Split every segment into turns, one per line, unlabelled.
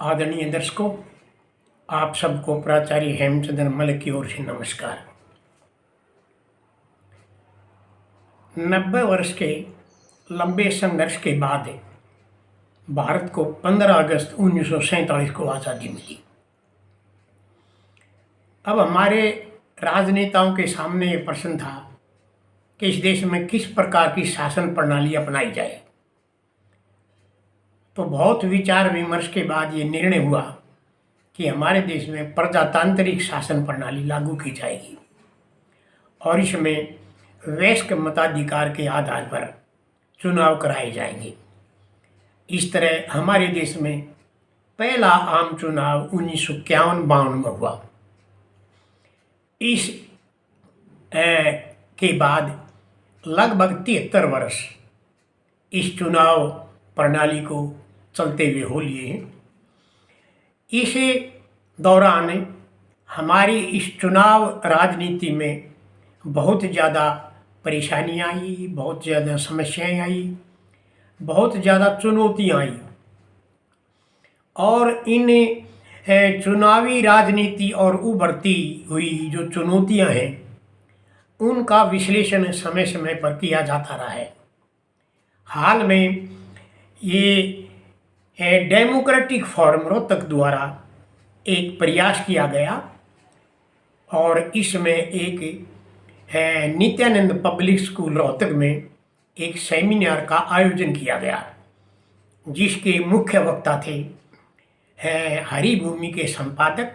आदरणीय दर्शकों, आप सबको प्राचार्य हेमचंद्र मल की ओर से नमस्कार। 90 वर्ष के लंबे संघर्ष के बाद भारत को 15 अगस्त 1947 को आज़ादी मिली। अब हमारे राजनेताओं के सामने ये प्रश्न था कि इस देश में किस प्रकार की शासन प्रणाली अपनाई जाए। तो बहुत विचार विमर्श के बाद ये निर्णय हुआ कि हमारे देश में प्रजातांत्रिक शासन प्रणाली लागू की जाएगी और इसमें वयस्क मताधिकार के आधार पर चुनाव कराए जाएंगे। इस तरह हमारे देश में पहला आम चुनाव 1951-52 में हुआ। इस के बाद लगभग 73 वर्ष इस चुनाव प्रणाली को चलते हुए हो लिए हैं। इस दौरान हमारी इस चुनाव राजनीति में बहुत ज़्यादा परेशानियाँ आई, बहुत ज़्यादा समस्याएं आई, बहुत ज़्यादा चुनौतियाँ आई और इन चुनावी राजनीति और उभरती हुई जो चुनौतियाँ हैं उनका विश्लेषण समय समय पर किया जाता रहा है। हाल में ये डेमोक्रेटिक फोरम रोहतक द्वारा एक प्रयास किया गया और इसमें एक नित्यानंद पब्लिक स्कूल रोहतक में एक सेमिनार का आयोजन किया गया, जिसके मुख्य वक्ता थे हरिभूमि के संपादक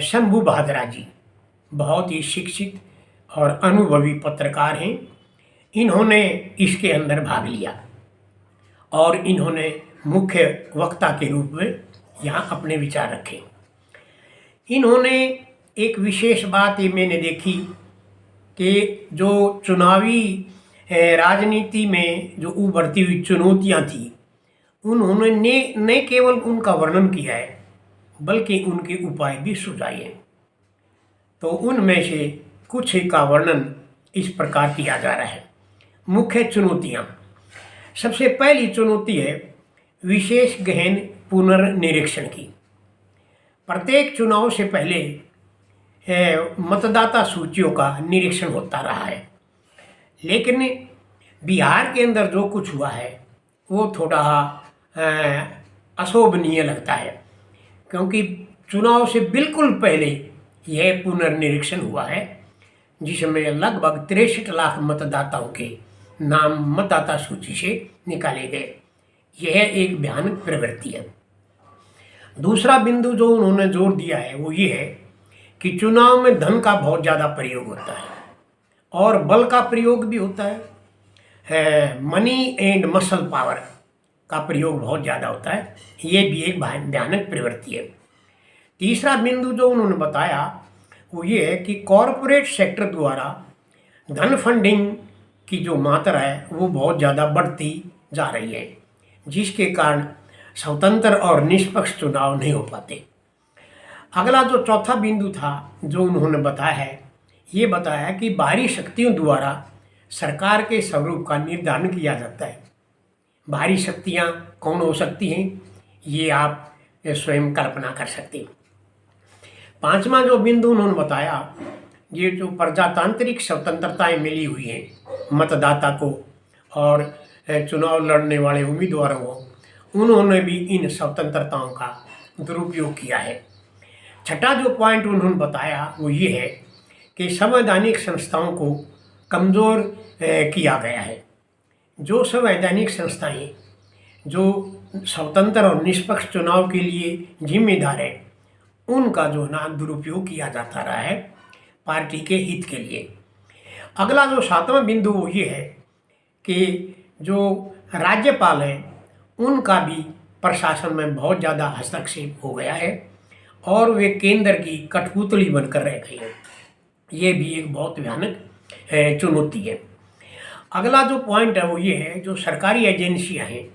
शंभू भादरा जी। बहुत ही शिक्षित और अनुभवी पत्रकार हैं। इन्होंने इसके अंदर भाग लिया और इन्होंने मुख्य वक्ता के रूप में यहाँ अपने विचार रखे। इन्होंने एक विशेष बात ये मैंने देखी कि जो चुनावी राजनीति में जो उभरती हुई चुनौतियाँ थी उन्होंने न केवल उनका वर्णन किया है बल्कि उनके उपाय भी सुझाए हैं। तो उनमें से कुछ का वर्णन इस प्रकार किया जा रहा है। मुख्य चुनौतियाँ, सबसे पहली चुनौती है विशेष गहन पुनर्निरीक्षण की। प्रत्येक चुनाव से पहले मतदाता सूचियों का निरीक्षण होता रहा है, लेकिन बिहार के अंदर जो कुछ हुआ है वो थोड़ा अशोभनीय लगता है, क्योंकि चुनाव से बिल्कुल पहले यह पुनर्निरीक्षण हुआ है जिसमें लगभग 63 लाख मतदाताओं के नाम मतदाता सूची से निकाले गए। यह एक भयानक प्रवृत्ति है। दूसरा बिंदु जो उन्होंने जोर दिया है वो ये है कि चुनाव में धन का बहुत ज़्यादा प्रयोग होता है और बल का प्रयोग भी होता है। मनी एंड मसल पावर का प्रयोग बहुत ज़्यादा होता है। ये भी एक भयानक प्रवृत्ति है। तीसरा बिंदु जो उन्होंने बताया वो ये है कि कॉरपोरेट सेक्टर द्वारा धन फंडिंग की जो मात्रा है वो बहुत ज़्यादा बढ़ती जा रही है, जिसके कारण स्वतंत्र और निष्पक्ष चुनाव नहीं हो पाते। अगला जो चौथा बिंदु था जो उन्होंने बताया है, ये बताया कि बाहरी शक्तियों द्वारा सरकार के स्वरूप का निर्धारण किया जाता है। बाहरी शक्तियाँ कौन हो सकती हैं ये आप स्वयं कल्पना कर सकते हैं। पांचवा जो बिंदु उन्होंने बताया, ये जो प्रजातांत्रिक स्वतंत्रताएं मिली हुई हैं मतदाता को और चुनाव लड़ने वाले उम्मीदवारों को, उन्होंने भी इन स्वतंत्रताओं का दुरुपयोग किया है। छठा जो पॉइंट उन्होंने बताया वो ये है कि संवैधानिक संस्थाओं को कमज़ोर किया गया है। जो संवैधानिक संस्थाएं जो स्वतंत्र और निष्पक्ष चुनाव के लिए जिम्मेदार है उनका जो ना दुरुपयोग किया जाता रहा है पार्टी के हित के लिए। अगला जो सातवां बिंदु वो ये है कि जो राज्यपाल हैं उनका भी प्रशासन में बहुत ज़्यादा हस्तक्षेप हो गया है और वे केंद्र की कठपुतली बनकर रह गए हैं। ये भी एक बहुत भयानक चुनौती है। अगला जो पॉइंट है वो ये है, जो सरकारी एजेंसियां हैं,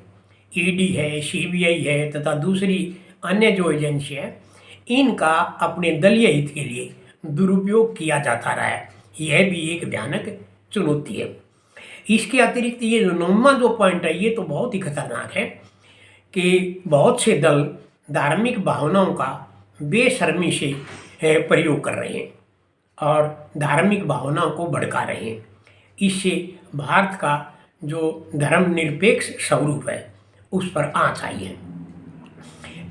ईडी है, सीबीआई है तथा दूसरी अन्य जो एजेंसियां हैं, इनका अपने दलीय हित के लिए दुरुपयोग किया जाता रहा है। यह भी एक भयानक चुनौती है। इसके अतिरिक्त ये जो 9वां जो पॉइंट है ये तो बहुत ही खतरनाक है कि बहुत से दल धार्मिक भावनाओं का बेशर्मी से प्रयोग कर रहे हैं और धार्मिक भावनाओं को भड़का रहे हैं। इससे भारत का जो धर्मनिरपेक्ष स्वरूप है उस पर आँच आई है।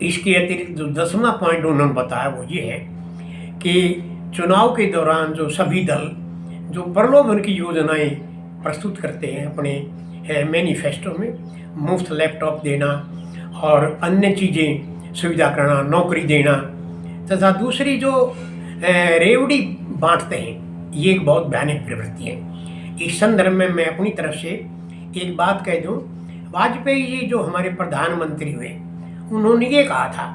इसके अतिरिक्त जो 10वां पॉइंट उन्होंने बताया वो ये है कि चुनाव के दौरान जो सभी दल जो प्रलोभन की योजनाएं प्रस्तुत करते हैं अपने मैनिफेस्टो में, मुफ्त लैपटॉप देना और अन्य चीज़ें सुविधा करना, नौकरी देना तथा दूसरी जो रेवड़ी बांटते हैं, ये एक बहुत भयानक प्रवृत्ति है। इस संदर्भ में मैं अपनी तरफ से एक बात कह दूं, वाजपेयी जी जो हमारे प्रधानमंत्री हुए उन्होंने ये कहा था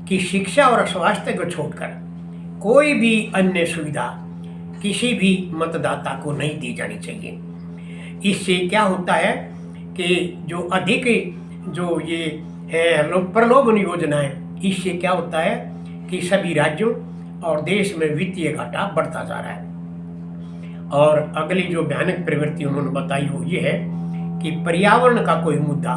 कि शिक्षा और स्वास्थ्य को छोड़कर कोई भी अन्य सुविधा किसी भी मतदाता को नहीं दी जानी चाहिए। इससे क्या होता है कि जो अधिक जो ये प्रलोभन योजना है, इससे क्या होता है कि सभी राज्यों और देश में वित्तीय घाटा बढ़ता जा रहा है। और अगली जो भयानक प्रवृत्ति उन्होंने बताई वो ये है कि पर्यावरण का कोई मुद्दा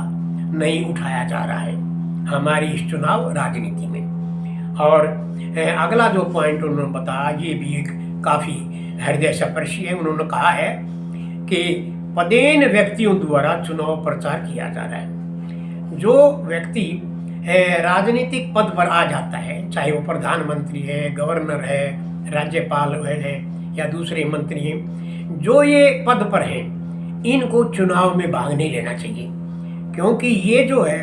नहीं उठाया जा रहा है हमारी इस चुनाव राजनीति में। और अगला जो पॉइंट उन्होंने बताया ये भी एक काफ़ी हृदय स्पर्शी है। उन्होंने कहा है कि पदेन व्यक्तियों द्वारा चुनाव प्रचार किया जा रहा है। जो व्यक्ति राजनीतिक पद पर आ जाता है, चाहे वो प्रधानमंत्री है, गवर्नर है, राज्यपाल है या दूसरे मंत्री हैं, जो ये पद पर हैं, इनको चुनाव में भाग नहीं लेना चाहिए, क्योंकि ये जो है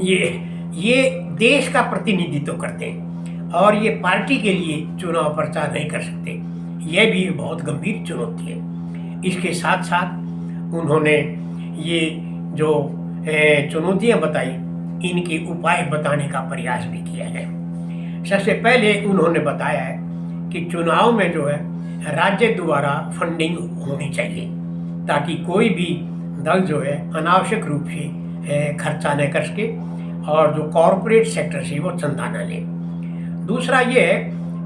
ये देश का प्रतिनिधित्व करते हैं और ये पार्टी के लिए चुनाव प्रचार नहीं कर सकते। यह भी बहुत गंभीर चुनौती है। इसके साथ साथ उन्होंने ये जो चुनौतियां बताई, इनके उपाय बताने का प्रयास भी किया है। सबसे पहले उन्होंने बताया है कि चुनाव में जो है राज्य द्वारा फंडिंग होनी चाहिए, ताकि कोई भी दल जो है अनावश्यक रूप से खर्चा न कर सके और जो कॉरपोरेट सेक्टर से वो चंदा न ले। दूसरा ये है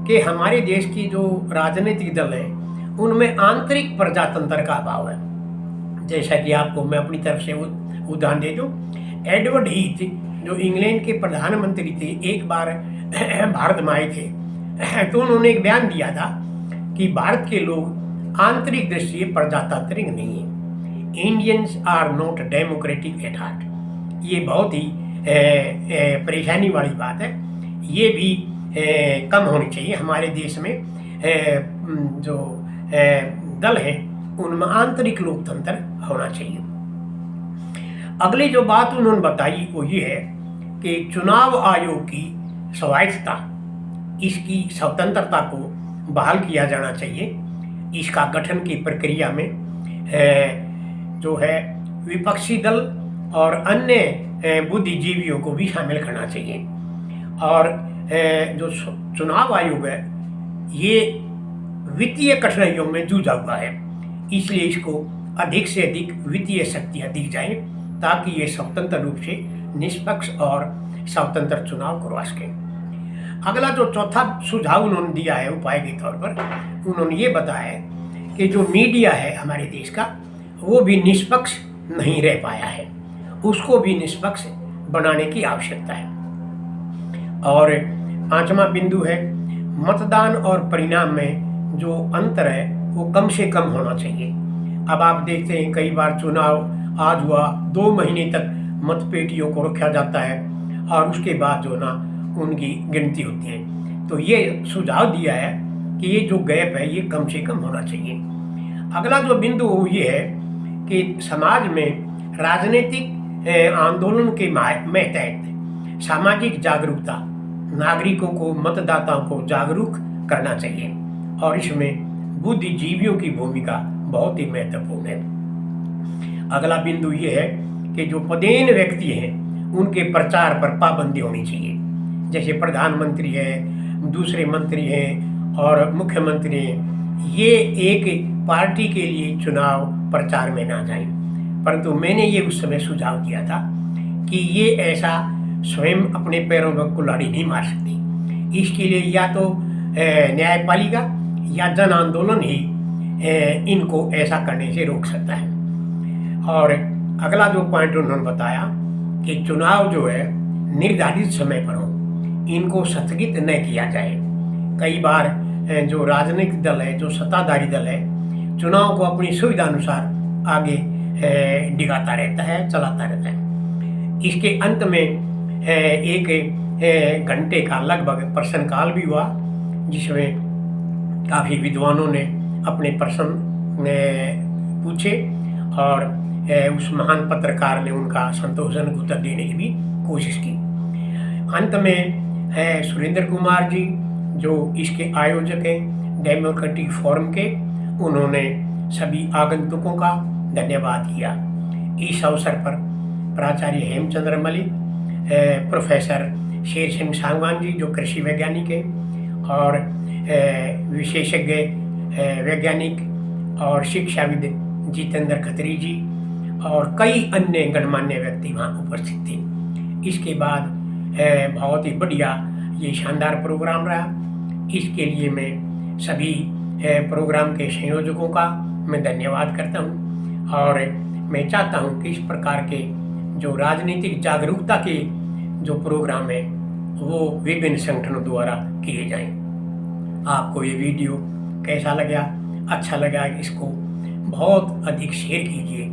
कि हमारे देश की जो राजनीतिक दल हैं उनमें आंतरिक प्रजातंत्र का अभाव है। जैसा कि आपको मैं अपनी तरफ से उदाहरण दे दूं, एडवर्ड हीथ जो इंग्लैंड के प्रधानमंत्री थे, एक बार भारत में आए थे तो उन्होंने एक बयान दिया था कि भारत के लोग आंतरिक दृष्टि से प्रजातांत्रिक नहीं है। Indians are not democratic at heart. ये बहुत ही परेशानी वाली बात है। ये भी कम होनी चाहिए। हमारे देश में जो दल है उनमें आंतरिक लोकतंत्र होना चाहिए। अगली जो बात उन्होंने बताई वो ये है कि चुनाव आयोग की स्वायत्तता, इसकी स्वतंत्रता को बहाल किया जाना चाहिए। इसका गठन की प्रक्रिया में जो है विपक्षी दल और अन्य बुद्धिजीवियों को भी शामिल करना चाहिए। और जो चुनाव आयोग है ये वित्तीय कठिनाइयों में जूझा हुआ है, इसलिए इसको अधिक से अधिक वित्तीय शक्तियाँ दी जाएं ताकि ये स्वतंत्र रूप से निष्पक्ष और स्वतंत्र चुनाव करवा सकें। अगला जो चौथा सुझाव उन्होंने दिया है उपाय के तौर पर, उन्होंने ये बताया है कि जो मीडिया है हमारे देश का वो भी निष्पक्ष नहीं रह पाया है, उसको भी निष्पक्ष बनाने की आवश्यकता है। और पांचवा बिंदु है मतदान और परिणाम में जो अंतर है वो कम से कम होना चाहिए। अब आप देखते हैं कई बार चुनाव आज हुआ, 2 महीने तक मतपेटियों को रखा जाता है और उसके बाद जो ना उनकी गिनती होती है। तो ये सुझाव दिया है कि ये जो गैप है ये कम से कम होना चाहिए। अगला जो बिंदु वो ये है कि समाज में राजनीतिक आंदोलन के में तहत सामाजिक जागरूकता, नागरिकों को, मतदाताओं को जागरूक करना चाहिए और इसमें बुद्धिजीवियों की भूमिका बहुत ही महत्वपूर्ण है। अगला बिंदु ये है कि जो पदेन व्यक्ति हैं उनके प्रचार पर पाबंदी होनी चाहिए। जैसे प्रधानमंत्री है, दूसरे मंत्री हैं और मुख्यमंत्री हैं, ये एक पार्टी के लिए चुनाव प्रचार में ना जाएं। परंतु मैंने ये उस समय सुझाव दिया था कि ये ऐसा स्वयं अपने पैरों में कुल्हाड़ी नहीं मार सकती। इसके लिए या तो न्यायपालिका या जन आंदोलन ही इनको ऐसा करने से रोक सकता है। और अगला जो पॉइंट उन्होंने बताया कि चुनाव जो है निर्धारित समय पर हो, इनको स्थगित न किया जाए। कई बार जो राजनीतिक दल है, जो सत्ताधारी दल है, चुनाव को अपनी सुविधा अनुसार आगे डिगाता रहता है, चलाता रहता है। इसके अंत में एक घंटे का लगभग प्रश्नकाल भी हुआ, जिसमें काफ़ी विद्वानों ने अपने प्रश्न पूछे और उस महान पत्रकार ने उनका संतोषजनक उत्तर देने की भी कोशिश की। अंत में सुरेंद्र कुमार जी, जो इसके आयोजक हैं डेमोक्रेटिक फोरम के, उन्होंने सभी आगंतुकों का धन्यवाद किया। इस अवसर पर प्राचार्य हेमचंद्र मलिक, प्रोफेसर शेर सिंह सांगवान जी, जो कृषि वैज्ञानिक हैं, और विशेषज्ञ वैज्ञानिक और शिक्षाविद जितेंद्र खत्री जी और कई अन्य गणमान्य व्यक्ति वहाँ उपस्थित थे। इसके बाद बहुत ही बढ़िया ये शानदार प्रोग्राम रहा। इसके लिए मैं सभी प्रोग्राम के संयोजकों का मैं धन्यवाद करता हूँ और मैं चाहता हूँ कि इस प्रकार के जो राजनीतिक जागरूकता के जो प्रोग्राम है वो विभिन्न संगठनों द्वारा किए जाएं। आपको ये वीडियो कैसा लगा? अच्छा लगा, इसको बहुत अधिक शेयर कीजिए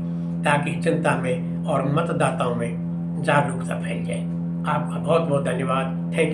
ताकि जनता में और मतदाताओं में जागरूकता फैल जाए। आपका बहुत बहुत धन्यवाद। Thank you.